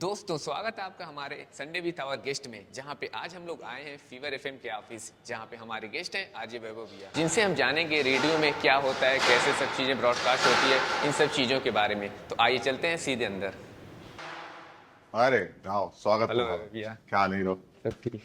दोस्तों स्वागत है आपका हमारे संडे विथ आवर गेस्ट में, जहां पे आज हम लोग आए हैं फीवर एफएम के ऑफिस, जहां पे हमारे गेस्ट हैं आरजे वैभव भैया, जिनसे हम जानेंगे रेडियो में क्या होता है, कैसे सब चीजें ब्रॉडकास्ट होती है, इन सब चीजों के बारे में। तो आइए चलते हैं सीधे अंदर। अरे आओ, स्वागत हेलो है वैभव साहब। भैया। क्या हाल है हीरो? सब ठीक।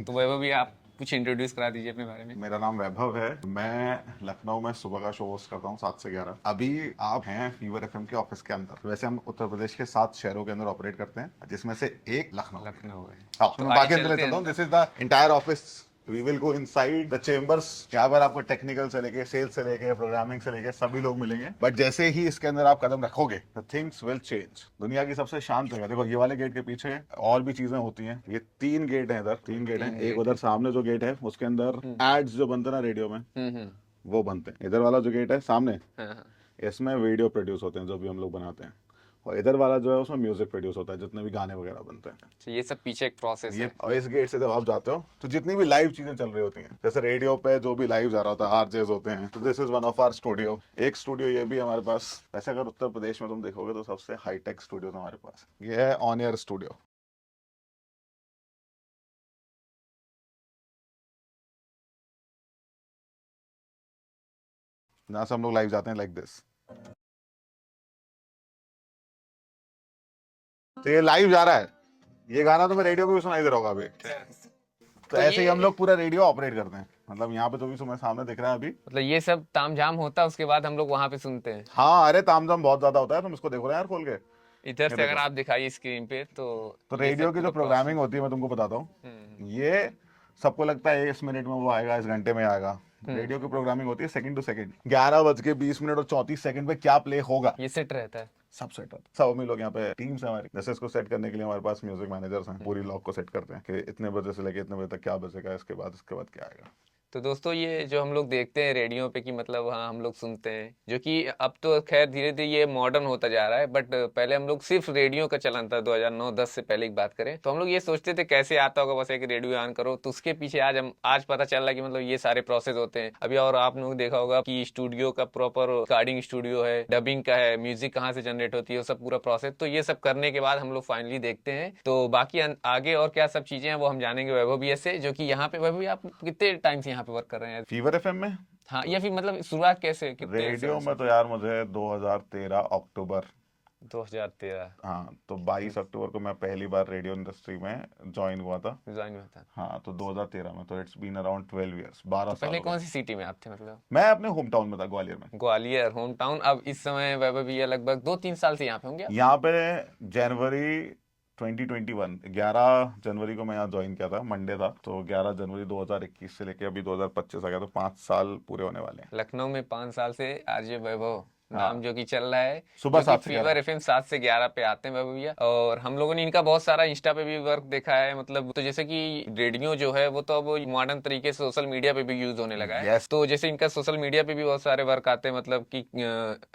तो वैभव भैया आप कुछ इंट्रोड्यूस करा दीजिए अपने बारे में। मेरा नाम वैभव है। मैं लखनऊ में सुबह का शो होस्ट करता हूँ 7 से 11। अभी आप हैं फीवर एफएम के ऑफिस के अंदर। वैसे हम उत्तर प्रदेश के 7 शहरों के अंदर ऑपरेट करते हैं, जिसमें से एक लखनऊ है। लखनऊ है। हाँ, तो तो मैं आइए बाकी अंदर ले चलते हैं चलता हूँ। अंदर। This is the entire office. We will go inside the chambers. यहाँ पर आपको टेक्निकल से लेके, सेल्स से लेके, प्रोग्रामिंग से लेके सभी लोग मिलेंगे। बट जैसे ही इसके अंदर आप कदम रखोगे, द थिंग्स विल चेंज। दुनिया की सबसे शांत जगह, देखो ये वाले गेट के पीछे और भी चीजें होती हैं। ये 3 गेट हैं इधर, 3 गेट हैं। तीन एक गेट उधर है। सामने जो गेट है उसके अंदर एड्स जो बनते हैं ना रेडियो में, हम्म। वो बनते हैं। इधर वाला जो गेट है सामने, हाँ हाँ। इसमें वीडियो प्रोड्यूस होते हैं जो भी हम लोग बनाते हैं। और इधर वाला जो है उसमें म्यूजिक प्रोड्यूस होता है, जितने भी गाने वगैरह बनते हैं। तो ये सब पीछे एक प्रोसेस ये है। और इस गेट से जब आप जाते हो तो जितनी भी लाइव चीजें चल रही होती हैं, जैसे रेडियो पे जो भी लाइव जा रहा होता है, आरजेस होते हैं, तो this is one of our studio. एक स्टूडियो ये भी है हमारे पास। वैसे अगर उत्तर प्रदेश में तुम देखोगे तो सबसे हाईटेक स्टूडियो हमारे पास ये है, ऑन एयर स्टूडियो। जहाँ से हम लोग लाइव जाते हैं लाइक दिस। तो ये लाइव जा रहा है। ये गाना तुम्हें रेडियो पे भी सुनाई दे रहा होगा अभी। तो तो ऐसे ही हम ये लोग पूरा रेडियो ऑपरेट करते हैं। मतलब यहाँ पे जो भी तुम्हें सामने दिख रहा है अभी। मतलब ये सब तामझाम होता है, उसके बाद हम लोग वहां पे सुनते हैं। हाँ, अरे तामझाम बहुत ज्यादा होता है। तुम इसको देखो ना यार खोल के। इधर ये से अगर देखो, आप दिखाइए स्क्रीन पे तो तो ये रेडियो सब की जो पूरा प्रोसेस। प्रोग्रामिंग होती है मैं तुमको बताता हम्म हूँ। ये सबको लगता है इस मिनट में वो आएगा, इस घंटे में आएगा। हम्म। रेडियो की प्रोग्रामिंग होती है सेकंड टू सेकंड। 11:20 और 34 सेकंड पे क्या प्ले होगा, ये सेट रहता है। सब सेट होता है। सब हम लोग यहाँ पे टीम्स है हमारी। जैसे इसको सेट करने के लिए हमारे पास म्यूजिक मैनेजर्स हैं, पूरी हम्म। लॉग को सेट करते हैं कि इतने बजे से लेके इतने बजे तक क्या बजेगा, इसके बाद क्या आएगा। तो दोस्तों ये जो हम लोग देखते हैं रेडियो पे कि मतलब हाँ हम लोग सुनते हैं, जो कि अब तो खैर धीरे धीरे ये मॉडर्न होता जा रहा है, बट पहले हम लोग सिर्फ रेडियो का चलन था। 2009-10 से पहले की बात करें तो हम लोग ये सोचते थे कैसे आता होगा, बस एक रेडियो ऑन करो। तो उसके पीछे आज पता चल रहा है कि मतलब ये सारे प्रोसेस होते हैं अभी। और आप लोग देखा होगा कि स्टूडियो का प्रॉपर रिकॉर्डिंग स्टूडियो है, डबिंग का है, म्यूजिक कहाँ से जनरेट होती है, वो सब पूरा प्रोसेस। तो ये सब करने के बाद हम लोग फाइनली देखते हैं। तो बाकी आगे और क्या सब चीजें हैं वो हम जानेंगे वैभव भैया से, जो कि यहाँ पे वैभव भैया आप कितने टाइम से यहाँ पे वर्क कर रहे हैं। फीवर एफएम में हाँ, या फिर मतलब शुरुआत कैसे, कितने रेडियो समय में से। तो यार मुझे 2013 अक्टूबर। 2013 हाँ, तो 22 अक्टूबर को मैं पहली बार रेडियो इंडस्ट्री में ज्वाइन हुआ था। डिजाइन में था। हाँ, तो 2013 में, तो इट्स बीन अराउंड 12 ईयर्स, 12 तो साल पहले हो कौन गए। सी सिटी में आप थे मतलब। मैं अपने होम टाउन में था, ग्वालियर में। Gwalior home town. अब इस समय वैभव भैया लगभग 2-3 साल से यहाँ पे होंगे आप। यहाँ पे जनवरी 2021, 11 जनवरी को मैं यहाँ ज्वाइन किया था, मंडे था। तो 11 जनवरी 2021 से लेके अभी 2025 आ गया, तो 5 साल पूरे होने वाले हैं। लखनऊ में 5 साल से आरजे वैभव नाम हाँ, जो कि चल रहा है, सुबह जो कि 7 से 11। फीवर एफएम 7 से 11 पे आते हैं वैभव भैया। और हम लोगों ने इनका बहुत सारा इंस्टा पे भी वर्क देखा है। मतलब तो जैसे कि रेडियो जो है वो तो अब मॉडर्न तरीके से सोशल मीडिया पे भी यूज होने लगा है। यस, तो जैसे इनका सोशल मीडिया पे भी बहुत सारे वर्क आते हैं, मतलब कि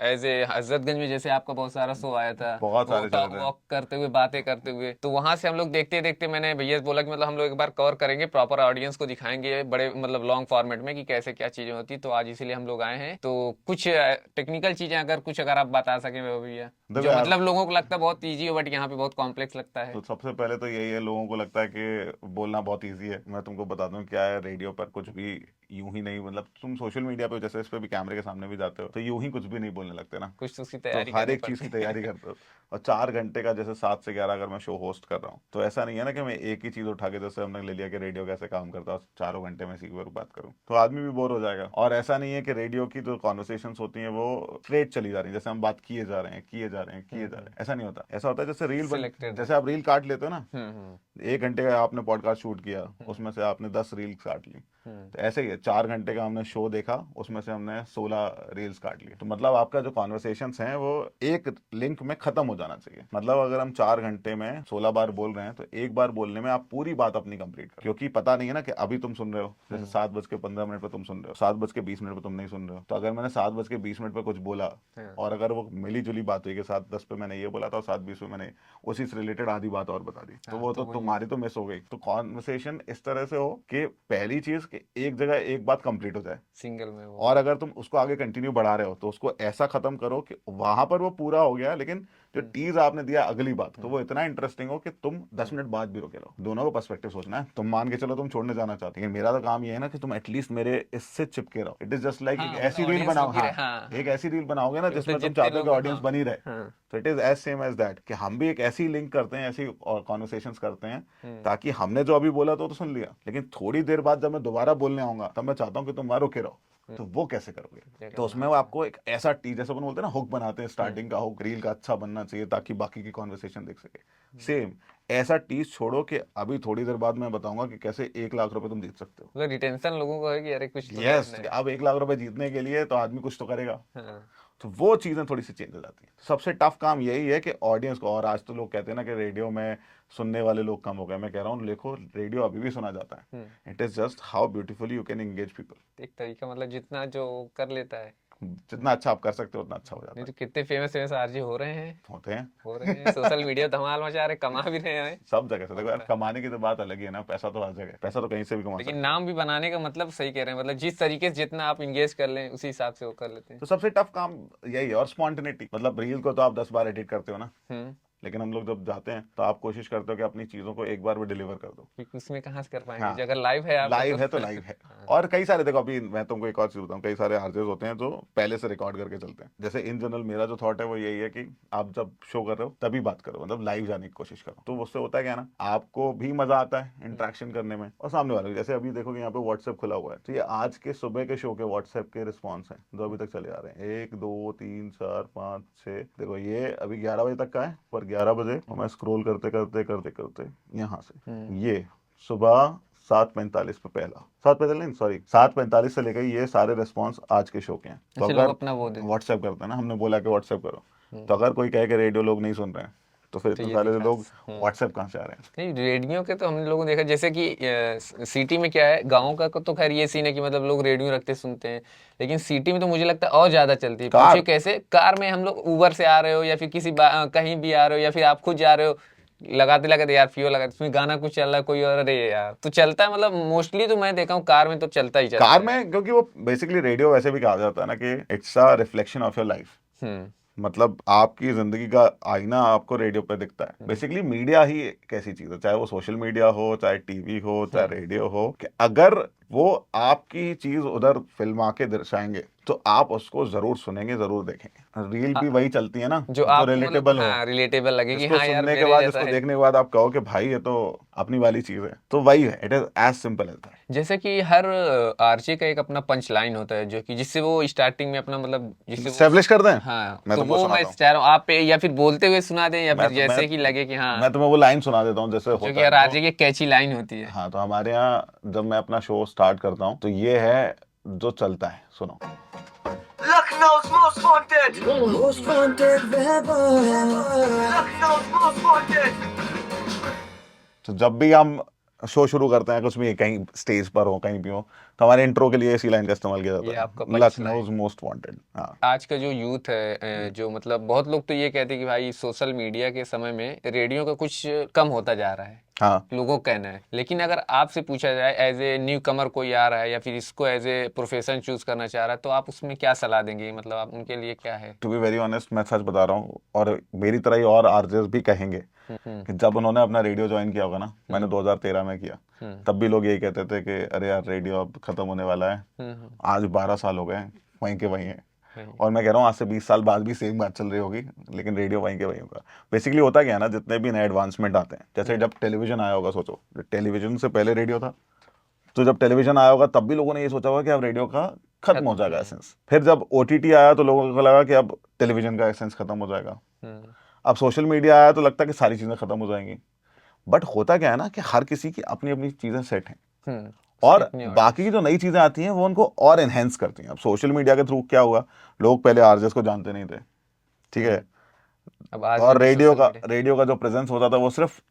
एज ए हजरतगंज में जैसे आपका बहुत सारा शो आया था, बहुत वो सारे चले टॉक थे। वॉक करते हुए बातें करते हुए, तो वहां से हम लोग देखते देखते मैंने भैया से बोला कि मतलब हम लोग एक बार कवर करेंगे, प्रॉपर ऑडियंस को दिखाएंगे बड़े मतलब लॉन्ग फॉर्मेट में कि कैसे क्या चीजें होती। तो आज इसीलिए हम लोग आए हैं। तो कुछ टेक्निकल चीजें अगर आप बता सकें वैभव भैया, देखो जो यार, मतलब लोगों को लगता है बहुत इजी हो बट यहाँ पे बहुत कॉम्प्लेक्स लगता है। तो सबसे पहले तो यही है, लोगों को लगता है कि बोलना बहुत इजी है। मैं तुमको बताता हूँ क्या है। रेडियो पर कुछ भी यूं ही नहीं, मतलब तुम सोशल मीडिया पे जैसे इस पे भी कैमरे के सामने भी जाते हो तो यूं ही कुछ भी नहीं बोलने लगते ना। कुछ तो उसकी तो तैयारी हर करनी एक चीज की पड़ती तैयारी है। करते हो। और 4 घंटे का, जैसे 7 से 11 अगर मैं शो होस्ट कर रहा हूँ, तो ऐसा नहीं है ना कि मैं एक ही चीज उठा के, जैसे हमने ले लिया कि रेडियो कैसे काम करता है, 4 घंटे में इसी के ऊपर बात करूँ तो आदमी भी बोर हो जाएगा। और ऐसा नहीं है कि रेडियो की जो कॉन्वर्सेशन होती है वो स्ट्रेट चली जा रही है, जैसे हम बात किए जा रहे हैं, किए जा रहे हैं, किए जा रहे हैं, ऐसा नहीं होता। ऐसा होता है जैसे रील बन, सिलेक्टेड है। जैसे आप रील काट लेते हो ना। हम्म। 1 घंटे का आपने पॉडकास्ट शूट किया, हम्म उसमें से आपने 10 रील्स काट ली। हम्म। तो ऐसे ही है, 4 घंटे का हमने शो देखा, उसमें से हमने 16 रील्स काट ली। तो मतलब आपका जो कॉन्वर्सेशंस हैं वो एक लिंक में खत्म हो जाना चाहिए। मतलब अगर हम 4 घंटे में 16 बार बोल रहे हैं तो एक बार बोलने में आप पूरी बात अपनी कंप्लीट करो, क्योंकि पता नहीं है ना कि अभी तुम सुन रहे हो, जैसे 7:15 पर तुम सुन रहे हो, 7:20 पर तुम नहीं सुन रहे हो। तो अगर मैंने 7:20 पर कुछ बोला, हाँ, और अगर वो मिली जुली बात हुई कि 7:10 पे मैंने ये बोला था और 7:20 पे मैंने उसी से रिलेटेड आधी बात और बता दी, तो हाँ, वो तो तो वही है। तुम्हारी तो मिस हो गई। तो कॉन्वर्सेशन इस तरह से हो कि पहली चीज कि एक जगह एक बात कंप्लीट हो जाए। सिंगल में वो। और अगर तुम उसको आगे कंटिन्यू बढ़ा रहे हो तो उसको ऐसा खत्म करो कि वहां पर वो पूरा हो गया, लेकिन जो टीज आपने दिया अगली बात, तो वो इतना इंटरेस्टिंग हो कि तुम 10 मिनट बाद भी रुके रहो। दोनों का पर्सपेक्टिव सोचना है। तुम मान के चलो तुम छोड़ने जाना चाहते हो, मेरा तो काम ये है ना कि तुम एटलीस्ट मेरे इससे चिपके रहो। इट इज जस्ट लाइक एक हाँ, मतलब ऐसी रील ऑडियंस बनाओ, रुकी रहे। हाँ हाँ, एक हाँ, ऐसी रील बनाओगे ना कि जिसमें मतलब तुम जितने चाहते हो कि लोग, ऑडियंस हाँ, बनी रहे। हाँ, तो it is as same as that कि हम भी एक ऐसी लिंक करते हैं, ऐसी कॉन्वर्सेशंस करते हैं, ताकि हमने जो अभी बोला तो सुन लिया, लेकिन थोड़ी देर बाद जब मैं दोबारा बोलने आऊंगा तब मैं चाहता हूँ कि तुम वहां रुके रहो। तो वो कैसे करोगे? जगह तो उसमें वो बनाते आपको एक ऐसा टी, जैसे अपन बोलते हैं ना हुक बनाते हैं, स्टार्टिंग का हुक रील का अच्छा बनना चाहिए ताकि बाकी की कॉन्वर्सेशन देख सके। सेम ऐसा टीज छोड़ो कि अभी थोड़ी देर बाद मैं बताऊंगा कि कैसे 1 लाख रुपए तुम जीत सकते हो। मतलब रिटेंशन लोगों को है कि अरे कुछ तो यस, करना है। अब 1 लाख रुपए जीतने के लिए तो आदमी कुछ तो करेगा। हाँ, तो वो चीज़ें थोड़ी सी चेंज हो जाती हैं। सबसे टफ काम यही है कि ऑडियंस को, और आज तो लोग कहते हैं ना कि रेडियो में सुनने वाले लोग कम हो गए। मैं कह रहा हूँ देखो, रेडियो अभी भी सुना जाता है। It is just how beautifully you can engage people. एक तरीका, मतलब जितना जो कर लेता है। जितना अच्छा आप कर सकते हो उतना अच्छा हो नहीं जाता तो कितने फेमस फेमस आरजे हो रहे हैं। है। होते हैं। हो रहे हैं, सोशल मीडिया धमाल मचा रहे, कमा भी रहे हैं। सब जगह से देखो यार, और कमाने की तो बात अलग ही है ना, पैसा तो हर जगह है। पैसा तो कहीं से भी कमा लेकिन सकते हो। नाम भी बनाने का मतलब सही कह रहे हैं, मतलब जिस तरीके से जितना आप इंगेज कर लें उसी हिसाब से वो कर लेते हैं। तो सबसे टफ काम यही है। और स्पॉन्टेनिटी, मतलब रील को तो आप 10 बार एडिट करते हो ना, हम्म। लेकिन हम लोग जब जाते हैं तो आप कोशिश करते हो कि अपनी चीज़ों को एक बार में डिलीवर कर दो। क्योंकि उसमें कहाँ से कर पाएंगे हाँ, जो अगर लाइव है आपका लाइव है तो लाइव है। हाँ। और कई सारे, देखो अभी मैं तुमको एक और चीज बताऊं, कई सारे आरजेस होते हैं जो पहले से रिकॉर्ड करके चलते हैं। जैसे इन जनरल मेरा जो थॉट है वो यही है कि आप जब शो कर रहे हो तभी बात करो, मतलब लाइव जाने की कोशिश करो। तो उससे होता है क्या ना, आपको भी मजा आता है इंटरेक्शन करने में, और सामने वाले को। जैसे अभी देखोगे यहाँ पे व्हाट्सएप खुला हुआ है, तो ये आज के सुबह के शो के व्हाट्सएप के रिस्पॉन्स हैं जो अभी तक चले आ रहे हैं। 1 2 3 4 5 6, देखो ये अभी 11 बजे तक का है, पर 11 बजे और मैं स्क्रॉल करते करते करते करते यहाँ से ये सुबह 7:45 पे पहला, 7:45 नहीं सॉरी 7:45 से लेकर ये सारे रिस्पॉन्स आज के शो के हैं। तो अच्छे लोग अगर अपना वो दे। व्हाट्सएप करते हैं ना, हमने बोला कि व्हाट्सएप करो, तो अगर कोई कहे कि रेडियो लोग नहीं सुन रहे हैं, तो फिर तो इतने ये सारे दिखा। लोग व्हाट्सएप कहाँ से आ रहे हैं? नहीं, रेडियो के तो हम लोगों ने देखा, जैसे कि सिटी में क्या है, गाँव का तो खैर ये सीन है कि मतलब लोग रेडियो रखते सुनते हैं। लेकिन सिटी में तो मुझे लगता है और ज्यादा चलती है। पूछे कार। कैसे? कार में हम लोग उबर से आ रहे हो या फिर कहीं भी आ रहे हो या फिर आप खुद जा रहे हो, लगाते लगाते यार फ्यूल लगाते उसमें गाना कुछ चल रहा है कोई और, अरे यार तो चलता है। मतलब मोस्टली तो मैं देखा हूँ कार में तो चलता ही चलता कार है। में, क्योंकि वो बेसिकली रेडियो वैसे भी कहा जाता है ना कि it's a reflection of your life. हम्म। मतलब आपकी जिंदगी का आईना आपको रेडियो पे दिखता है। बेसिकली मीडिया ही एक ऐसी चीज है, चाहे वो सोशल मीडिया हो, चाहे टीवी हो, चाहे रेडियो हो, कि अगर वो आपकी चीज उधर फिल्मा के दर्शाएंगे तो आप उसको जरूर सुनेंगे, जरूर देखेंगे। रील भी वही चलती है ना जो जो आपको मतलब रिलेटेबल हो, हाँ रिलेटेबल लगे कि जिसको हाँ यार सुनने के मेरे बाद, जैसा जिसको है। देखने के बाद आप कहो कि भाई ये तो अपनी वाली चीज है, तो वही है। It is as simple as that. जैसे कि हर आरजे का एक अपना पंच लाइन होता है जो कि जिससे वो स्टार्टिंग में अपना मतलब जिससे वो। एस्टेब्लिश कर दें। हाँ, मैं तो तुमको वो मैं सुनाता हूँ। चाह रहा हूँ आप या फिर बोलते हुए सुना दें या मैं फिर तो मैं जैसे कि लगे कि हाँ, मैं तुम्हें वो लाइन सुना देता हूँ जैसे जो कि होता है हर तो। आरजे की कैची लाइन होती है। हाँ, तो हमारे यहाँ जब मैं अपना शो स्टार्ट करता हूँ तो ये है जो चलता है, सुनो। Lucknow's most wanted. Most wanted rebel. Lucknow's most wanted. तो जब भी हम शो शुरू करते हैं, कुछ भी कहीं स्टेज पर हो कहीं भी हो, तो हमारे इंट्रो के लिए इसी लाइन का इस्तेमाल किया ये जाता आपका है, पंच लखनऊ मोस्ट वांटेड। हाँ। आज का जो यूथ है जो मतलब बहुत लोग तो ये कहते हैं कि भाई सोशल मीडिया के समय में रेडियो का कुछ कम होता जा रहा है, हाँ, लोगों का कहना है। लेकिन अगर आपसे पूछा जाए एज ए न्यू कमर कोई आ रहा है या फिर इसको एज ए प्रोफेशन चूज करना चाह रहा है, तो आप उसमें क्या सलाह देंगे? मतलब आप उनके लिए क्या है? टू बी वेरी ऑनेस्ट मैं सच बता रहा हूँ, और मेरी तरह ही और आरजेस भी कहेंगे हम्म। कि जब उन्होंने अपना रेडियो ज्वाइन किया होगा ना, मैंने 2013 में किया, तब भी लोग यही कहते थे कि अरे यार रेडियो अब खत्म होने वाला है। आज 12 साल हो गए हैं, वहीं के वहीं है। और मैं कह रहा हूँ आज से 20 साल बाद भी सेम बात चल रही होगी, लेकिन रेडियो वहीं के वहीं होगा। बेसिकली होता क्या है ना, जितने भी नए एडवांसमेंट आते हैं, जैसे जब टेलीविजन आया होगा, सोचो टेलीविजन से पहले रेडियो था, तो जब टेलीविजन आया होगा तब भी लोगों ने ये सोचा होगा कि अब रेडियो का खत्म हो जाएगा एसेंस। फिर जब ओटीटी आया तो लोगों को लगा कि अब टेलीविजन का एसेंस खत्म हो जाएगा। अब सोशल मीडिया आया तो लगता है कि सारी चीजें खत्म हो जाएंगी। बट होता क्या है ना कि हर किसी की अपनी अपनी चीजें सेट हैं, और बाकी की जो नई चीजें आती हैं वो उनको और एनहेंस करती हैं। अब सोशल मीडिया के थ्रू क्या हुआ, लोग पहले आरजेस को जानते नहीं थे, ठीक है, अब आज और भी सोशल मीडिया। रेडियो का जो प्रेजेंस होता था वो सिर्फ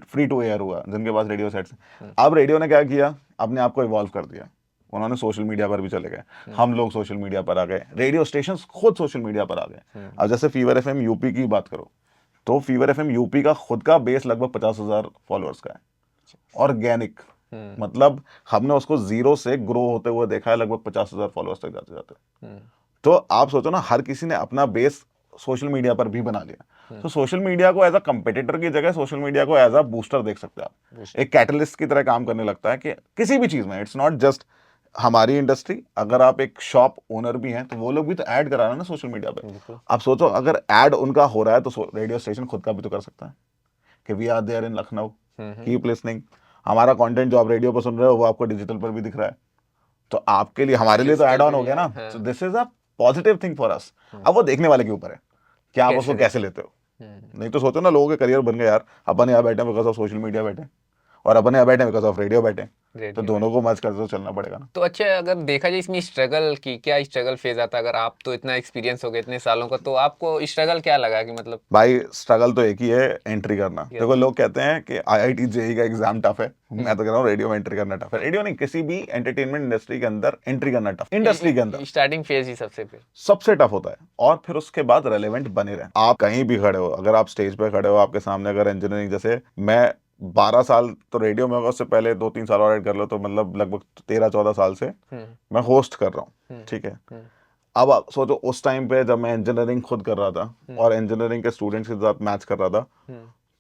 फ्री टू एयर हुआ जिनके पास रेडियो सेट्स। अब रेडियो ने क्या किया, अपने आप को इवॉल्व कर दिया, उन्होंने सोशल मीडिया पर भी चले गए, हम लोग सोशल मीडिया पर आ गए, रेडियो स्टेशन खुद सोशल मीडिया पर आ गए। अब जैसे फीवर एफएम यूपी की बात करो, तो फीवर एफएम यूपी का खुद का बेस लगभग 50,000 फॉलोअर्स का है, ऑर्गेनिक। मतलब हमने उसको जीरो से ग्रो होते हुए देखा है, लगभग 50,000 फॉलोअर्स तक जाते जाते। तो आप सोचो ना, हर किसी ने अपना बेस सोशल मीडिया पर भी बना लिया। तो सोशल मीडिया को एज अ कंपेटिटर की जगह सोशल मीडिया को एज अ बूस्टर देख सकते हैं आप, एक कैटलिस्ट की तरह काम करने लगता है कि किसी भी चीज में। इट्स नॉट जस्ट हमारी इंडस्ट्री, अगर आप एक शॉप ओनर भी हैं तो वो लोग भी तो ऐड करा रहे हैं ना सोशल मीडिया पे। आप सोचो अगर ऐड उनका हो रहा है तो रेडियो स्टेशन खुद का भी तो कर सकता है कि we are there in Lucknow, keep listening. हमारा कंटेंट जो आप रेडियो पर सुन रहे हो वो आपको डिजिटल पर भी दिख रहा है, तो आपके लिए हमारे लिए तो ऐड ऑन हो गया ना। तो this is a positive thing for us. अब वो देखने वाले के ऊपर है कि आप उसको कैसे लेते हो। नहीं तो सोचो ना लोगों के करियर बन गए यार, अपन यहाँ बैठे बिकॉज ऑफ सोशल मीडिया बैठे, और अपन यहाँ बैठे बिकॉज ऑफ रेडियो बैठे, तो दोनों को मर्ज करते तो चलना पड़ेगा ना। तो अच्छा, अगर देखा जाए इसमें स्ट्रगल की, क्या स्ट्रगल फेज आता है? अगर आप तो इतना एक्सपीरियंस हो गया इतने सालों का, तो आपको स्ट्रगल क्या लगा कि मतलब? भाई स्ट्रगल तो एक ही है, एंट्री करना। देखो लोग कहते हैं कि आईआईटी जेईई का एग्जाम टफ है, मैं तो कह रहा हूँ रेडियो में एंट्री करना टफ है। रेडियो नहीं, किसी भी एंटरटेनमेंट इंडस्ट्री के अंदर एंट्री करना टफ, इंडस्ट्री के अंदर स्टार्टिंग फेज ही सबसे टफ होता है। और फिर उसके बाद रेलेवेंट बने रहे। आप कहीं भी खड़े हो, अगर आप स्टेज पे खड़े हो, आपके सामने अगर इंजीनियरिंग, जैसे मैं 12 साल तो रेडियो में होगा, उससे पहले 2-3 साल और ऐड कर लो तो मतलब लगभग 13-14 साल से मैं होस्ट कर रहा हूँ, ठीक है। अब आप सोचो उस टाइम पे जब मैं इंजीनियरिंग खुद कर रहा था और इंजीनियरिंग के स्टूडेंट्स के साथ मैच कर रहा था,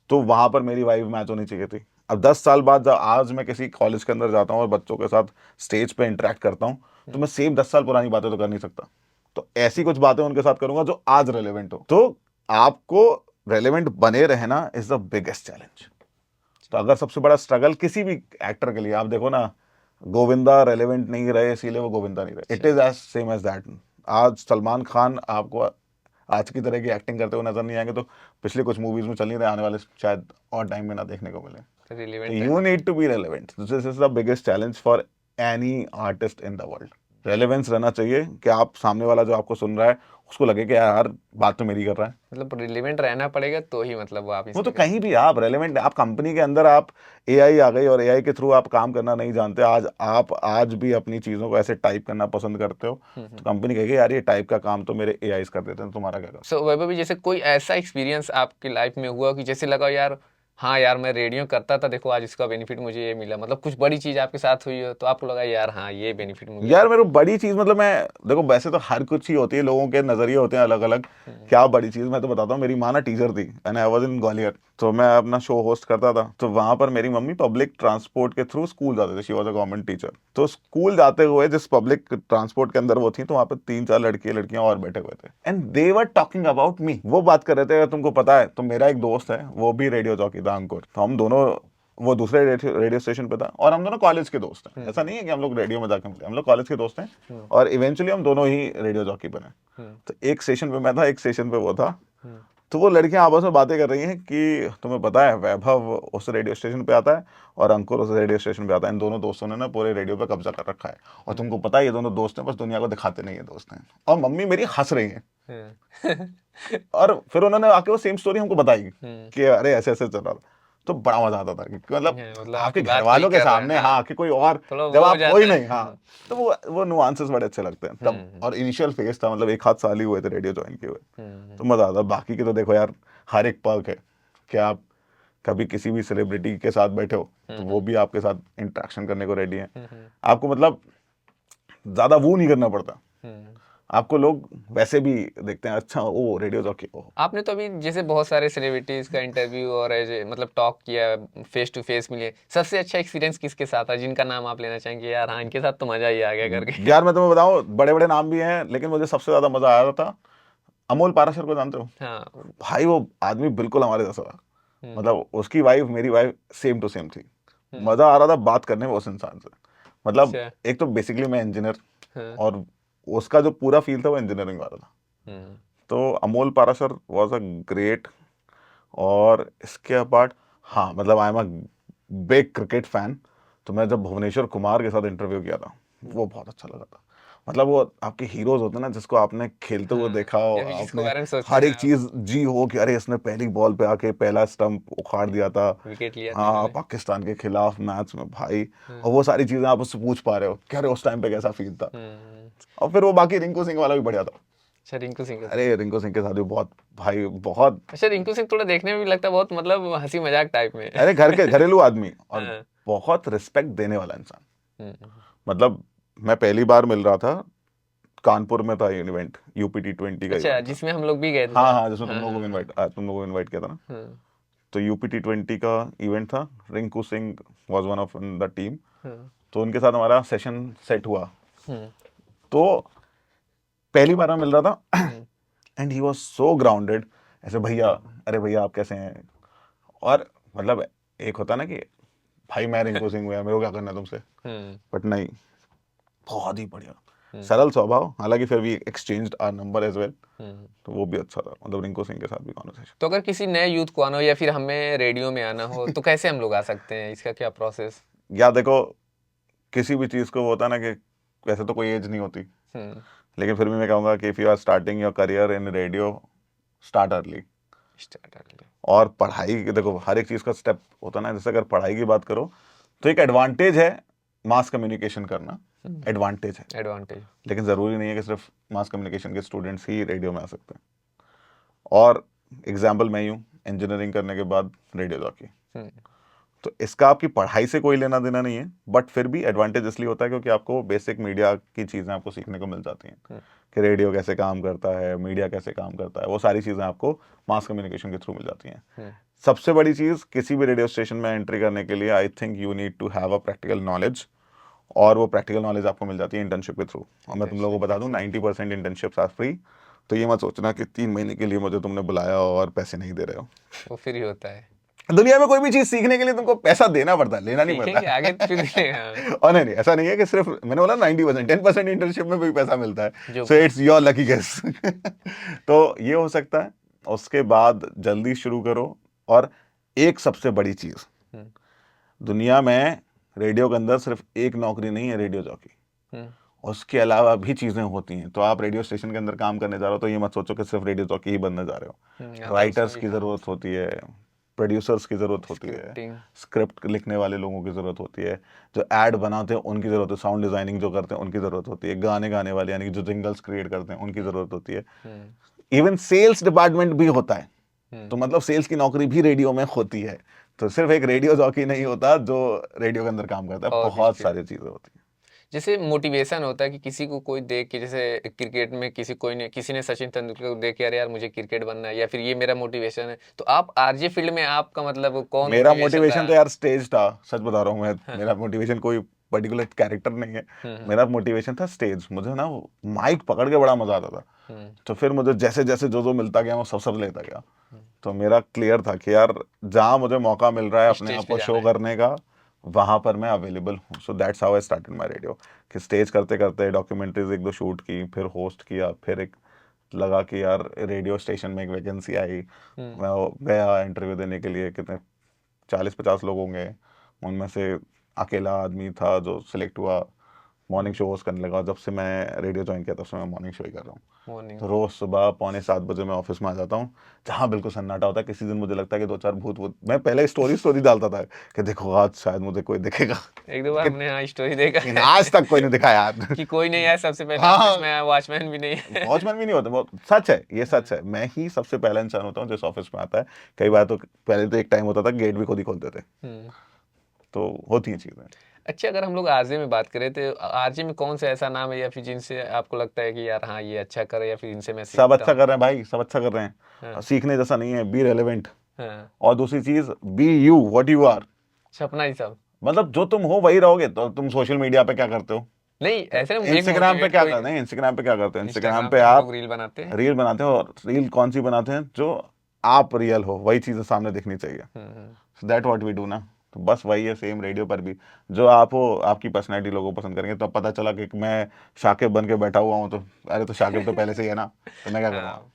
तो वहां पर मेरी वाइब मैच होनी चाहिए थी। अब 10 साल बाद जब आज मैं किसी कॉलेज के अंदर जाता हूँ और बच्चों के साथ स्टेज पे इंटरेक्ट करता हूँ, तो मैं सेम 10 साल पुरानी बातें तो कर नहीं सकता। तो ऐसी कुछ बातें उनके साथ करूंगा जो आज रेलेवेंट हो। तो आपको रेलेवेंट बने रहना इज द बिगेस्ट चैलेंज। तो अगर सबसे बड़ा स्ट्रगल किसी भी एक्टर के लिए, आप देखो ना, गोविंदा रेलेवेंट नहीं रहे इसीलिए वो गोविंदा नहीं रहे। It is as same as that. आज सलमान खान आपको आज की तरह की एक्टिंग करते हुए नजर नहीं आएंगे, तो पिछले कुछ मूवीज में चल नहीं रहे, आने वाले शायद और टाइम में ना देखने को मिले। You need to be relevant. This is the biggest challenge for any artist in the world. Relevance रहना चाहिए कि आप सामने वाला जो आपको सुन रहा है उसको लगे कि यार बात तो मेरी कर रहा है। मतलब रिलेवेंट रहना पड़ेगा तो ही मतलब आप वो तो कहीं भी आप रेलेवेंट, आप कंपनी के अंदर, आप एआई आ गई और एआई के थ्रू आप काम करना नहीं जानते, आप आज भी अपनी चीजों को ऐसे टाइप करना पसंद करते हो, तो कंपनी कहेगी यार ये टाइप का काम तो मेरे एआई कर देते हैं, तुम्हारा क्या कर। सो वैभव भी, जैसे कोई ऐसा एक्सपीरियंस आपकी लाइफ में हुआ कि जैसे लगा यार हाँ यार मैं रेडियो करता था, देखो आज इसका बेनिफिट मुझे ये मिला, मतलब कुछ बड़ी चीज आपके साथ हुई हो तो आपको लगा यार हाँ ये बेनिफिट मुझे। यार मेरे को बड़ी चीज मतलब, मैं देखो वैसे तो हर कुछ ही होती है, लोगों के नजरिए होते हैं अलग अलग। क्या बड़ी चीज, मैं तो बताता हूँ। मेरी माँ ना टीचर थी and I was in Gwalior, तो मैं अपना शो होस्ट करता था। तो वहां पर मेरी मम्मी पब्लिक ट्रांसपोर्ट के थ्रू स्कूल जाते थे, she was a government teacher. तो स्कूल जाते हुए जिस पब्लिक ट्रांसपोर्ट के अंदर वो थी, तो वहां पर 3-4 लड़के लड़कियां और बैठे हुए थे and they were talking about me. वो बात कर रहे थे, तुमको पता है, तो मेरा एक दोस्त है वो भी रेडियो जॉकी था, अंकुर। तो हम दोनों, वो दूसरे रेडियो स्टेशन पे था और हम दोनों कॉलेज के दोस्त हैं। ऐसा नहीं है कि हम लोग रेडियो में जाके मिले, हम लोग कॉलेज के दोस्त हैं और इवेंचुअली हम दोनों ही रेडियो जॉकी बने। तो एक स्टेशन पे मैं था, एक स्टेशन पे वो था। तो वो लड़कियां आपस में बातें कर रही हैं कि तुम्हें पता है वैभव उस रेडियो स्टेशन पे आता है और अंकुर उस रेडियो स्टेशन पे आता है, इन दोनों दोस्तों ने ना पूरे रेडियो पे कब्जा कर रखा है, और तुमको पता है ये दोनों दोस्त हैं, बस दुनिया को दिखाते नहीं है दोस्त हैं। और मम्मी मेरी हंस रही है। और फिर उन्होंने आके वो सेम स्टोरी हमको बताई कि अरे ऐसे ऐसे चल रहा था। तो बड़ा मजा आता था कि मतलब आपके घर वालों के सामने, हाँ, कि कोई और जब आप कोई नहीं, हाँ, तो वो नुआंसेस बड़े अच्छे लगते हैं तब। और इनिशियल फेज था, मतलब 1 आध साल ही हुए थे रेडियो ज्वाइन किए हुए, तो मजा आता। बाकी के तो देखो यार, हर एक पर्क है कि आप कभी किसी भी सेलिब्रिटी के साथ बैठे हो तो वो भी आपके साथ इंटरेक्शन करने को रेडी है। आपको मतलब ज्यादा वो नहीं करना पड़ता, आपको लोग वैसे भी देखते हैं, अच्छा ओ रेडियो जॉकी। आपने तो अभी जैसे बहुत सारे सेलिब्रिटीज का इंटरव्यू और मतलब टॉक किया, फेस टू फेस मिले, सबसे अच्छा एक्सपीरियंस किसके साथ है जिनका नाम आप लेना चाहेंगे यार हाँ इनके साथ तो मजा ही आ गया करके? यार मैं तुम्हें बताऊं, बड़े बड़े नाम भी हैं, लेकिन मुझे सबसे ज्यादा मजा आया था अमोल पाराशर को, जानते हो? हाँ। भाई वो आदमी बिल्कुल हमारे जैसा था, मतलब उसकी वाइफ मेरी वाइफ सेम टू सेम थी। मजा आ रहा था बात करने में उस इंसान से। मतलब एक तो बेसिकली मैं इंजीनियर और उसका जो पूरा फील था वो इंजीनियरिंग वाला था। तो Amol Parashar was a great. और इसके अपार्ट, हाँ, मतलब I am a big cricket fan. तो मैं जब भुवनेश्वर कुमार के साथ इंटरव्यू किया था, वो बहुत अच्छा लगा था। मतलब वो आपके हीरोज होते हैं ना, जिसको आपने खेलते हुए देखा हो, आपने हर एक चीज जी हो कि अरे इसने पहली बॉल पे आके पहला स्टंप उखाड़ दिया था, विकेट लिया हाँ, पाकिस्तान के खिलाफ मैच में भाई। और वो सारी चीजें आप उससे पूछ पा रहे हो कि अरे उस टाइम पे कैसा फील था। और फिर वो बाकी रिंकू सिंह वाला भी बढ़िया था। अच्छा, रिंकू सिंह, अरे रिंकू सिंह के साथ भी बहुत भाई, बहुत। अच्छा, रिंकू सिंह थोड़ा देखने में भी लगता है बहुत मतलब हंसी मजाक टाइप में। अरे घर के घरेलू आदमी और बहुत रिस्पेक्ट देने वाला इंसान। मतलब मैं पहली बार मिल रहा था कानपुर में था इवेंट, UP T20 का अच्छा, इवेंट था। जिसमें हम लोग भी गए थे। हाँ हाँ, जिसमें हाँ, तुम लोगों को इनवाइट किया था ना। हाँ, तो UP T20 का इवेंट था, Rinku Singh was one of the team. हाँ, तो उनके साथ हमारा सेशन सेट हुआ। हम्म, तो पहली बार मैं मिल रहा था हम्म, and he was so grounded, ऐसे भैया, अरे भैया आप कैसे हैं। और मतलब एक होता ना कि भाई मैं रिंकू सिंह हुआ, मेरे को क्या करना है तुमसे, हम्म, बट नहीं, बहुत ही बढ़िया, हम्म, सरल स्वभाव। हालांकि फिर भी exchanged our number as well, हम्म। तो वो भी अच्छा था, मतलब रिंकू सिंह के साथ भी कॉन्वर्सेशन। तो अगर किसी नए यूथ को आना हो या फिर हमें रेडियो में आना हो तो कैसे हम लोग आ सकते हैं, इसका क्या प्रोसेस? या देखो, किसी भी चीज़ को वो होता है ना कि वैसे तो कोई एज नहीं होती, हम्म, लेकिन फिर भी मैं कहूँगा कि if you are starting your career in radio, start early. Start कर और पढ़ाई देखो, हर एक चीज़ का स्टेप होता है ना, जैसे अगर पढ़ाई की बात करो तो एक एडवांटेज है मास कम्युनिकेशन करना, ले एडवांटेज है। एडवांटेज। लेकिन ज़रूरी नहीं है कि सिर्फ मास कम्युनिकेशन के स्टूडेंट्स ही रेडियो में आ सकते हैं। और एग्जाम्पल मैं यूँ, इंजीनियरिंग करने के बाद रेडियो जॉकी, हम्म, तो इसका आपकी पढ़ाई से कोई लेना देना नहीं है, बट फिर भी एडवांटेज इसलिए होता है क्योंकि आपको बेसिक मीडिया की चीज़ें आपको सीखने को मिल जाती हैं हम्म, कि रेडियो कैसे काम करता है, मीडिया कैसे काम करता है, वो सारी चीज़ें आपको मास कम्युनिकेशन के थ्रू मिल जाती हैं। हम्म, सबसे बड़ी चीज़ किसी भी रेडियो स्टेशन में एंट्री करने के लिए, I think you need to have a practical knowledge, और वो प्रैक्टिकल नॉलेज आपको मिल जाती है इंटर्नशिप के थ्रू। और मैं तुम लोगों को बता दूं 90% इंटर्नशिप्स आर फ्री। तो ये मत सोचना कि 3 महीने के लिए मुझे तुमने बुलाया और पैसे नहीं दे रहे हो। वो फ्री होता है। दुनिया में कोई भी चीज़ सीखने के लिए तुमको पैसा देना पड़ता है, लेना नहीं पड़ता सीखेंगे आगे तो फिर हाँ, और नहीं, ऐसा नहीं है कि सिर्फ, मैंने बोला 90%, 10% इंटर्नशिप में भी पैसा मिलता है, जो so it's your lucky guess. तो ये हो सकता है। उसके बाद जल्दी शुरू करो। और एक सबसे बड़ी चीज़, हम्म, दुनिया में रेडियो के अंदर सिर्फ एक नौकरी नहीं है, रेडियो जॉकी। हम्म, उसके अलावा भी चीज़ें होती हैं। तो आप रेडियो स्टेशन के अंदर काम करने जा रहे हो तो ये मत सोचो कि सिर्फ रेडियो जॉकी ही बनने जा रहे हो। आता है उसमें राइटर्स भी की काम। ज़रूरत होती है, प्रोड्यूसर्स की ज़रूरत होती है, स्क्रिप्टिंग। स्क्रिप्ट लिखने वाले लोगों की ज़रूरत होती है, जो ऐड बनाते हैं उनकी ज़रूरत है, साउंड डिज़ाइनिंग जो करते हैं उनकी ज़रूरत होती है, गाने गाने वाले यानी कि जो जिंगल्स क्रिएट करते हैं उनकी ज़रूरत होती है। हम्म, इवन सेल्स डिपार्टमेंट भी होता है। तो हम्म, मतलब सेल्स की नौकरी भी रेडियो में होती है। तो सिर्फ एक रेडियो जॉकी नहीं होता जो रेडियो के अंदर काम करता है, और भी बहुत स्किल। सारी चीज़ें होती हैं। जैसे मोटिवेशन होता है कि किसी को कोई देख के, जैसे क्रिकेट में किसी ने सचिन तेंदुलकर को देख के अरे यार मुझे क्रिकेट बनना है, या फिर ये मेरा मोटिवेशन है। तो आप आरजे फील्ड में आपका मतलब कौन मेरा मोटिवेशन मोटिवेशन रहा? तो यार स्टेज था, सच बता रहा हूँ मैं। हाँ, मेरा मोटिवेशन कोई पर्टिकुलर कैरेक्टर नहीं है, हम्म, मेरा मोटिवेशन था स्टेज। मुझे ना माइक पकड़ के बड़ा मजा आता था। हम्म, तो फिर मुझे जैसे जैसे जो जो मिलता गया मैं सब सब लेता गया। हम्म, तो मेरा क्लियर था कि यार जहाँ मुझे मौका मिल रहा है अपने स्टेज आप पे को जाना शो है। करने का, वहाँ पर मैं अवेलेबल हूँ। So that's how I started my radio. कि स्टेज करते करते डॉक्यूमेंट्रीज एक दो शूट की, फिर होस्ट किया, फिर एक लगा कि यार रेडियो स्टेशन में एक वैकेंसी आई, हम्म, मैं गया इंटरव्यू देने के लिए। कितने 40-50 लोग होंगे, उनमें से अकेला आदमी था जो सिलेक्ट हुआ। मॉर्निंग शो होस्ट करने लगा। जब से मैं रेडियो ज्वाइन किया तब से मैं मॉर्निंग शो ही कर रहा हूँ। मॉर्निंग। तो रोज सुबह 6:45 मैं ऑफिस में आ जाता हूँ, जहाँ बिल्कुल सन्नाटा होता है। किसी दिन मुझे लगता है कि 2-4 भूत भूत, मैं पहले स्टोरी डालता था कि देखो आज शायद मुझे कोई दिखेगा, एक दो बार लेकिन हमने हाँ स्टोरी देखा लेकिन है आज तक कोई नहीं दिखा यार। कि कोई नहीं आया सबसे पहले ऑफिस हाँ, में, आया वॉचमैन भी नहीं है। वॉचमैन भी नहीं होता, वो सच है, ये सच है। मैं ही सबसे पहला इंसान होता हूँ जिस ऑफिस में आता है। कई बार तो पहले तो एक टाइम होता था गेट भी खुद ही खोलते थे। हम्म। तो होती हैं चीजें। अच्छा, अगर हम लोग आरजे में बात करें तो आरजे में कौन सा ऐसा नाम है या फिर जिनसे आपको लगता है कि यार हाँ ये अच्छा करे, या फिर इनसे मैं सब सीखता अच्छा हूँ? कर रहे हैं भाई, सब अच्छा कर रहे हैं। हाँ, सीखने जैसा नहीं है, बी रेलेवेंट। हाँ, और दूसरी चीज, be you what you are. सपना ही सब। मतलब जो तुम हो वही रहोगे। तो तुम सोशल मीडिया पे क्या करते हो, नहीं ऐसे ना, एक इंस्टाग्राम पे मोटिवेट क्या कोई। करते हैं, इंस्टाग्राम पे क्या करते हैं, इंस्टाग्राम इंस्टाग्राम पे पे हम आप लोग रील बनाते हैं। रील बनाते हो। और रील कौन सी बनाते हैं, जो आप रियल हो, वही चीजें सामने दिखनी चाहिए। हम्म, दैट व्हाट वी डू ना। तो बस वही है, सेम रेडियो पर भी। जो आप हो, आपकी पर्सनैलिटी लोगों को पसंद करेंगे। तो अब पता चला कि मैं शाकिब बन के बैठा हुआ हूँ, तो अरे तो शाकिब तो पहले से ही है ना, तो मैं क्या करूँगा। हाँ।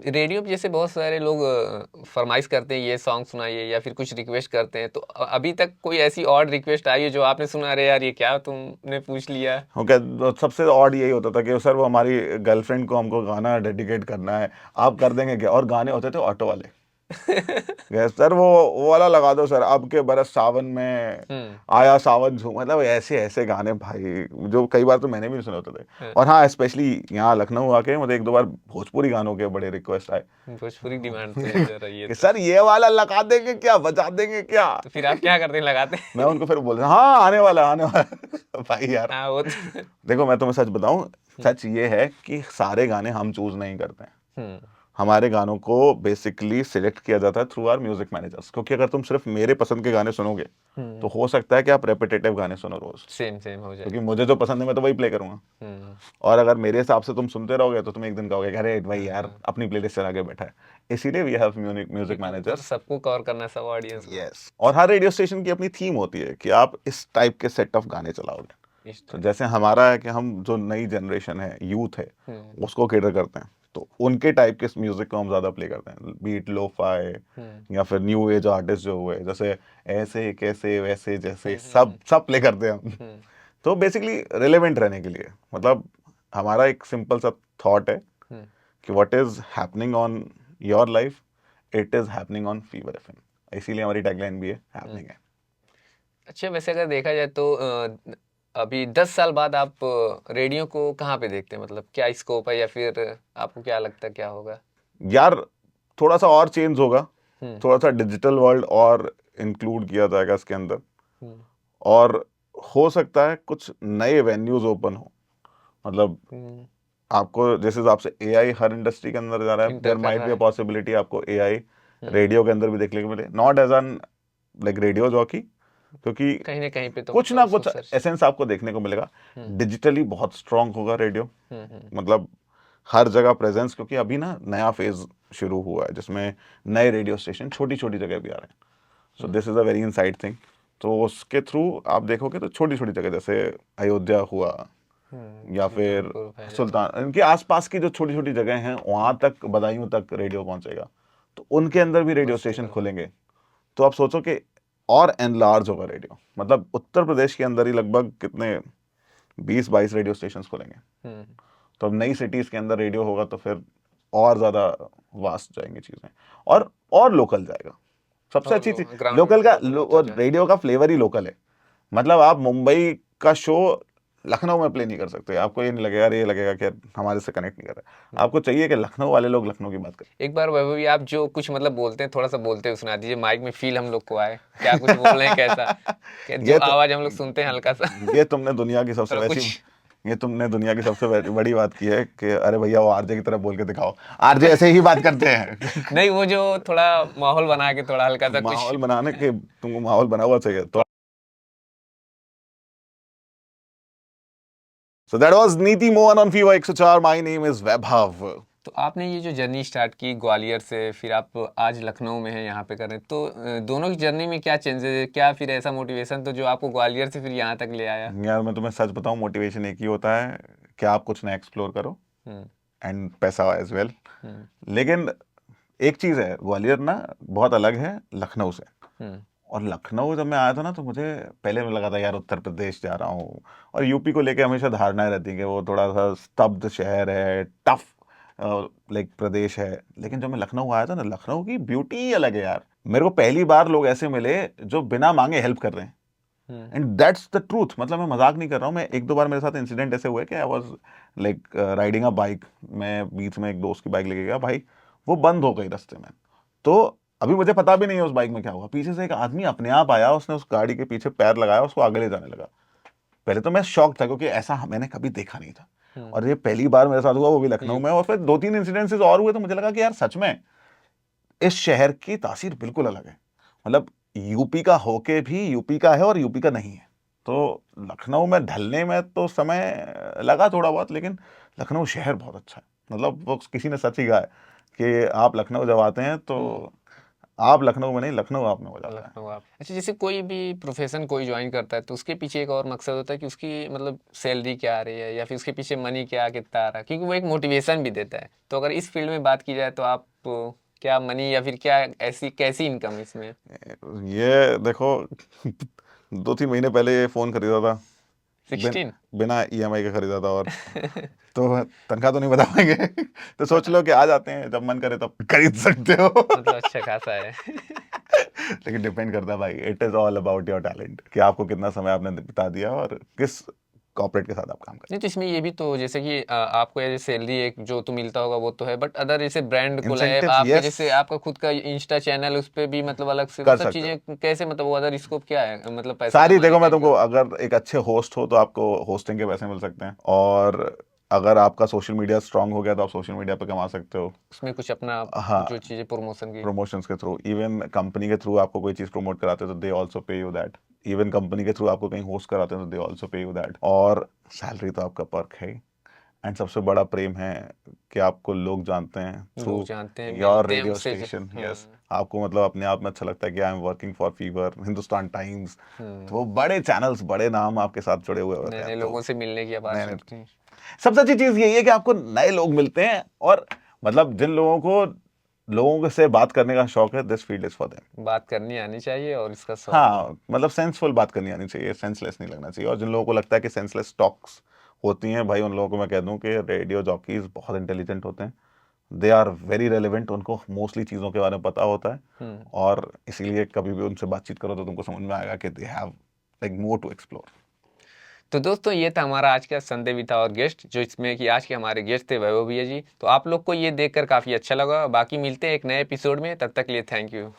रेडियो पे जैसे बहुत सारे लोग फरमाइश करते हैं ये सॉन्ग सुनाइए, या फिर कुछ रिक्वेस्ट करते हैं, तो अभी तक कोई ऐसी और रिक्वेस्ट आई है जो आपने सुना, अरे यार ये क्या तुमने पूछ लिया? ओके, तो सबसे ऑड यही होता था कि सर वो हमारी गर्लफ्रेंड को हमको गाना डेडिकेट करना है, आप कर देंगे क्या। और गाने होते थे ऑटो वाले, सर वो वाला लगा दो सर, अब के बरस सावन में आया सावन झूम, मतलब ऐसे ऐसे गाने भाई जो कई बार तो मैंने भी नहीं सुने होते थे। हाँ, और हाँ, स्पेशली यहाँ लखनऊ आके मुझे एक दो बार भोजपुरी गानों के बड़े रिक्वेस्ट आए भोजपुरी डिमांड तो इधर रही है कि तो। सर ये वाला लगा देंगे क्या, बजा देंगे क्या। तो फिर आप क्या करते हैं, लगाते मैं हैं? उनको फिर बोल रहा हाँ आने वाला आने वाला भाई यार हाँ वो तो। देखो मैं तुम्हें सच बताऊं, सच ये है कि सारे गाने हम चूज नहीं करते हैं। हम्म हमारे गानों को बेसिकली सिलेक्ट किया जाता है थ्रू आवर म्यूजिक मैनेजर्स, क्योंकि अगर तुम सिर्फ मेरे पसंद के गाने सुनोगे तो हो सकता है कि आप रेपिटेटिव गाने सुनो रोज, सेम सेम हो क्योंकि जाए। मुझे जो पसंद है मैं तो वही प्ले करूंगा। हम्म और अगर मेरे हिसाब से तुम सुनते रहोगे तो तुम एक दिन कहोगे कि अरे भाई यार हाँ, अपनी प्लेलिस्ट चला के बैठा है। इसीलिए वी हैव म्यूजिक क्योंकि ऊपर मैनेजर्स। सबको कवर करना है, सब ऑडियंस को। यस, और हर रेडियो स्टेशन की अपनी थीम होती है कि आप इस टाइप के सेट ऑफ गाने चलाओगे। इस तो टाइप। जैसे हमारा है कि हम जो नई जनरेशन है, यूथ है, हम्म उसको केटर करते हैं, तो उनके टाइप के म्यूजिक को हम ज्यादा प्ले करते हैं, बीट लोफाई हम्म या फिर न्यू एज आर्टिस्ट जो हुए जैसे ऐसे कैसे वैसे जैसे, हम्म सब सब प्ले करते हैं हम। हम्म तो बेसिकली रिलेवेंट रहने के लिए, मतलब हमारा एक सिंपल सा थॉट है हम्म कि what is happening on your life, it is happening on fever FM. इसीलिए हमारी टैगलाइन भी है हम्म। हैपनिंग है। अच्छा, वैसे अगर देखा जाए तो अभी 10 साल बाद आप रेडियो को कहाँ पे देखते हैं, मतलब क्या स्कोप है, या फिर आपको क्या लगता है क्या होगा? यार थोड़ा सा और चेंज होगा, हम्म थोड़ा सा डिजिटल वर्ल्ड और इंक्लूड किया जाएगा इसके अंदर, हम्म और हो सकता है कुछ नए वेन्यूज ओपन हो। मतलब हम्म, आपको जिस हिसाब से एआई हर इंडस्ट्री के अंदर जा रहा है, इंटर देयर कर माइट रहा बी अ है। पॉसिबिलिटी आपको एआई हम्म रेडियो के अंदर भी देखने को मिले, not as an like radio jockey, क्योंकि कहीं ना कहीं पे तो कुछ मतलब ना उसको कुछ सर्च। एसेंस आपको देखने को मिलेगा। हम्म डिजिटली बहुत स्ट्रांग होगा रेडियो, हम्म। मतलब हर जगह प्रेजेंस, क्योंकि अभी ना नया फेज शुरू हुआ है जिसमें नए रेडियो स्टेशन छोटी छोटी जगह भी आ रहे हैं। So this is a very inside thing. तो उसके थ्रू आप देखोगे तो छोटी छोटी जगह जैसे अयोध्या हुआ या फिर सुल्तानपुर, फैजाबाद। सुल्तान, इनके आसपास की जो छोटी छोटी जगह हैं वहाँ तक, बदायूं तक रेडियो पहुंचेगा, तो उनके अंदर भी रेडियो स्टेशन बस्ती खुलेंगे। तो आप सोचो कि और एनलार्ज होगा रेडियो, मतलब उत्तर प्रदेश के अंदर ही लगभग कितने 20-22 रेडियो स्टेशन खुलेंगे। हम्म तो अब नई सिटीज के अंदर रेडियो होगा तो फिर और ज्यादा वास्ट जाएंगी चीजें, और लोकल जाएगा। सबसे और अच्छी चीज ग्राउंड लोकल का लोकल होता और जाए। रेडियो का फ्लेवर ही लोकल है। मतलब आप मुंबई का शो लखनऊ में प्ले नहीं कर सकते, आपको ये नहीं लगेगा, अरे ये लगेगा कि हमारे से कनेक्ट नहीं कर रहा है। हम्म। आपको चाहिए कि लखनऊ वाले लोग लखनऊ की बात एक बार वैभव जी, आप जो कुछ मतलब बोलते हैं, थोड़ा सा बोलते हुए सुना दीजिए, माइक में फील हम लोग को आए, क्या कुछ बोल रहे हैं कैसा, करें। क्या जो ये तो आवाज हम लोग सुनते हैं हल्का सा। ये तुमने दुनिया की सबसे थोड़ा वैसी कुछ। ये तुमने दुनिया की सबसे बड़ी बात की है कि अरे भैया वो आरजे की तरह बोल के दिखाओ, आरजे ऐसे ही बात करते हैं। नहीं, वो जो थोड़ा माहौल बना के थोड़ा हल्का सा कुछ। माहौल बनाने के तुमको माहौल बना हुआ चाहिए तो। So that was Neeti Mohan on Fever 104. My name is Vaibhav. तो आपने ये जो जर्नी स्टार्ट की ग्वालियर से, फिर आप आज लखनऊ में हैं, यहाँ पे कर रहे हैं, तो दोनों की जर्नी में क्या चेंजेस है, क्या फिर ऐसा मोटिवेशन तो जो आपको ग्वालियर से फिर यहाँ तक ले आया? यार मैं तुम्हें सच बताऊं, मोटिवेशन एक ही होता है कि आप कुछ नया एक्सप्लोर करो, हम्म एंड पैसा एज वेल। हम्म लेकिन एक चीज़ है, ग्वालियर ना बहुत अलग है लखनऊ से। हम्म और लखनऊ जब मैं आया था ना तो मुझे पहले में लगा था यार उत्तर प्रदेश जा रहा हूँ, और यूपी को लेके हमेशा धारणाएं रहती हैं कि वो थोड़ा सा स्तब्ध शहर है, टफ लाइक प्रदेश है। लेकिन जब मैं लखनऊ आया था ना, लखनऊ की ब्यूटी ही अलग है यार। मेरे को पहली बार लोग ऐसे मिले जो बिना मांगे हेल्प कर रहे हैं, हम्म एंड दैट्स द ट्रूथ। मतलब मैं मजाक नहीं कर रहा हूँ। मैं एक दो बार मेरे साथ इंसिडेंट ऐसे हुए कि I was like riding a bike, मैं बीच में एक दोस्त की बाइक लेके गया भाई, वो बंद हो गई रास्ते में। तो अभी मुझे पता भी नहीं है उस बाइक में क्या हुआ, पीछे से एक आदमी अपने आप आया, उसने उस गाड़ी के पीछे पैर लगाया, उसको आगे ले जाने लगा। पहले तो मैं शॉक था क्योंकि ऐसा मैंने कभी देखा नहीं था, हम्म और ये पहली बार मेरे साथ हुआ, वो भी लखनऊ यू में। और फिर दो तीन इंसिडेंसेस और हुए तो मुझे लगा कि यार सच में इस शहर की तासीर बिल्कुल अलग है। मतलब यूपी का होके भी यूपी का है और यूपी का नहीं है। तो लखनऊ में ढलने में तो समय लगा थोड़ा बहुत, लेकिन लखनऊ शहर बहुत अच्छा है। मतलब वो किसी ने सच ही कहा है कि आप लखनऊ जब आते हैं तो आप लखनऊ में नहीं, लखनऊ आप में हो जाता है। लखनऊ आप। अच्छा, जैसे कोई भी प्रोफेशन कोई ज्वाइन करता है तो उसके पीछे एक और मकसद होता है कि उसकी मतलब सैलरी क्या आ रही है, या फिर उसके पीछे मनी क्या कितना आ रहा है, क्योंकि वो एक मोटिवेशन भी देता है। तो अगर इस फील्ड में बात की जाए तो आप क्या मनी या फिर क्या ऐसी कैसी इनकम इसमें? ये देखो 2-3 महीने पहले ये फ़ोन खरीदा था, 16? बिना ईएमआई के खरीदा था। और तो तनख्वाह तो नहीं बता पाएंगे तो सोच लो कि आ जाते हैं, जब मन करे तब खरीद सकते हो मतलब अच्छा खासा है। लेकिन डिपेंड करता है भाई, it is all about your talent, कि आपको कितना समय आपने बिता दिया और किस कॉर्पोरेट के साथ आप काम नहीं तो इसमें ये भी तो जैसे कि आपको एज सैलरी एक जो तो मिलता होगा वो तो है, बट अदर जैसे ब्रांड करें। कोलैब इंसेंटिव्स आपके यस जैसे आपका खुद का इंस्टा चैनल उस पे भी मतलब अलग से वो कर सब सकते हो। चीजें कैसे, मतलब वो अदर स्कोप क्या है, मतलब पैसे सारी कमाने देखो, मैं का तुमको इनका? अगर एक अच्छे होस्ट हो तो आपको होस्टिंग के पैसे मिल सकते हैं, और अगर आपका सोशल मीडिया स्ट्रांग हो गया तो आप सोशल मीडिया पे कमा सकते हो। उसमें कुछ अपना हाँ, जो चीजें प्रमोशन की। प्रमोशंस के थ्रू, इवन कंपनी के थ्रू आपको कोई चीज प्रमोट कराते हो तो दे ऑल्सो पे यू दैट। इवन कंपनी के थ्रू आपको कहीं होस्ट कराते हैं तो दे ऑल्सो पे यू दैट। और सैलरी तो आपका पर्क है। एंड सबसे बड़ा प्रेम है कि आपको लोग जानते हैं थ्रू लोग जानते हैं, योर मिलते हैं रेडियो उससे स्टेशन। यस, आपको मतलब अपने आप में अच्छा लगता है कि I am working for fever, Hindustan times. तो वो बड़े चैनल्स, बड़े नाम आपके साथ जुड़े हुए होते नए हैं। नए तो लोगों से मिलने की नए आवाज नए, होती है। सबसे अच्छी चीज यही है कि आपको नए लोग मिलते हैं, और मतलब जिन लोगों को लोगों से बात करने का शौक है, this field is for them. बात करनी आनी चाहिए और इसका शौक हो। हाँ, मतलब सेंसफुल बात करनी आनी चाहिए, सेंसलेस नहीं लगना चाहिए। और जिन लोगों को लगता है कि सेंसलेस टॉक्स होती हैं, भाई उन लोगों को मैं कह दूं कि रेडियो जॉकीज बहुत इंटेलिजेंट होते हैं। दे आर वेरी रेलिवेंट, उनको मोस्टली चीज़ों के बारे में पता होता है। और इसीलिए कभी भी उनसे बातचीत करो तो तुमको समझ में आएगा कि they have like more to explore. तो दोस्तों ये था हमारा आज का संडे विथा और गेस्ट, जो इसमें कि आज के हमारे गेस्ट थे वैभव भैया जी। तो आप लोग को ये देखकर काफी अच्छा लगा। बाकी मिलते हैं एक नए एपिसोड में, तब तक के लिए थैंक यू।